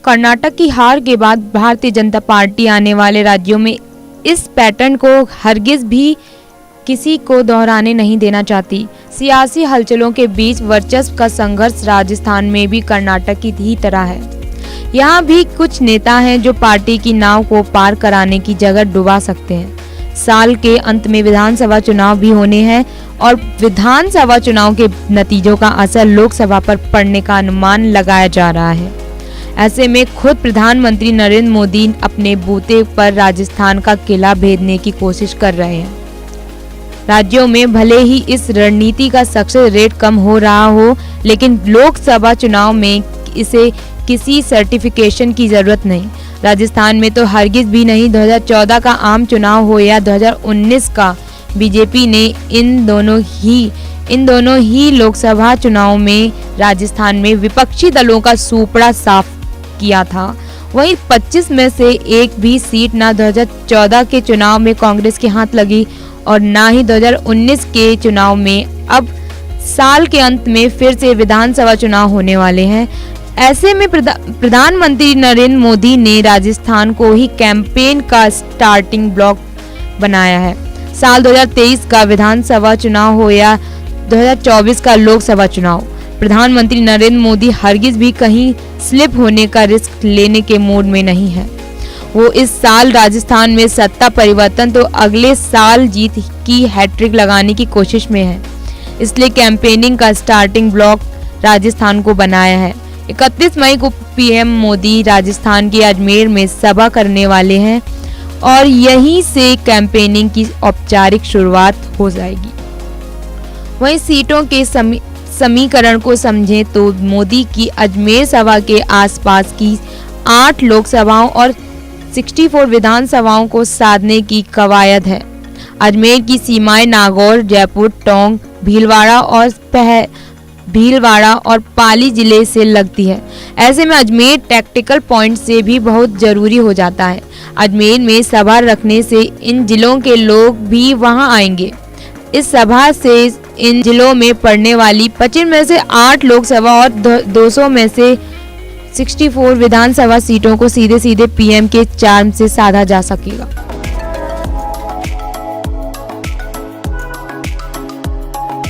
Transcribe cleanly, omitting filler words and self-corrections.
कर्नाटक की हार के बाद भारतीय जनता पार्टी आने वाले राज्यों में इस पैटर्न को हरगिज भी किसी को दोहराने नहीं देना चाहती। सियासी हलचलों के बीच वर्चस्व का संघर्ष राजस्थान में भी कर्नाटक की ही तरह है। यहाँ भी कुछ नेता हैं जो पार्टी की नाव को पार कराने की जगह डुबा सकते हैं। साल के अंत में विधानसभा चुनाव भी होने हैं और विधानसभा चुनाव के नतीजों का असर लोकसभा पर पड़ने का अनुमान लगाया जा रहा है। ऐसे में खुद प्रधानमंत्री नरेंद्र मोदी अपने बूते पर राजस्थान का किला भेदने की कोशिश कर रहे हैं। राज्यों में भले ही इस रणनीति का सक्सेस रेट कम हो रहा हो, लेकिन लोकसभा चुनाव में इसे किसी सर्टिफिकेशन की जरूरत नहीं। राजस्थान में तो हरगिज भी नहीं 2014 का आम चुनाव हो या 2019 का, बीजेपी ने इन दोनों ही लोकसभा चुनाव में राजस्थान में विपक्षी दलों का सूपड़ा साफ किया था। वहीं 25 में से एक भी सीट ना 2014 के चुनाव में कांग्रेस के हाथ लगी और ना ही 2019 के चुनाव में। अब साल के अंत में फिर से विधानसभा चुनाव होने वाले हैं। ऐसे में प्रधानमंत्री नरेंद्र मोदी ने राजस्थान को ही कैंपेन का स्टार्टिंग ब्लॉक बनाया है। साल 2023 का विधानसभा चुनाव हो या 2024 का लोकसभा चुनाव, प्रधानमंत्री नरेंद्र मोदी हरगिज भी कहीं स्लिप होने का रिस्क लेने के मूड में नहीं है। वो इस साल राजस्थान में सत्ता परिवर्तन तो अगले साल जीत की हैट्रिक लगाने की कोशिश में है, इसलिए कैंपेनिंग का स्टार्टिंग ब्लॉक राजस्थान को बनाया है। 31 मई को पीएम मोदी राजस्थान के अजमेर में सभा करने वाले हैं और यहीं से कैंपेनिंग की औपचारिक शुरुआत हो जाएगी। वहीं सीटों के समीकरण को समझें तो मोदी की अजमेर सभा के आसपास की 8 लोकसभाओं और 64 विधानसभाओं को साधने की कवायद है। अजमेर की सीमाएं नागौर, जयपुर, टोंक, भीलवाड़ा और पाली जिले से लगती है। ऐसे में अजमेर टैक्टिकल पॉइंट से भी बहुत जरूरी हो जाता है। अजमेर में सभा रखने से इन जिलों के लोग भी वहां आएंगे। इस सभा से इन जिलों में पड़ने वाली 25 में से 8 लोकसभा और 200 में से 64 विधानसभा सीटों को सीधे पीएम के चार्म से साधा जा सकेगा।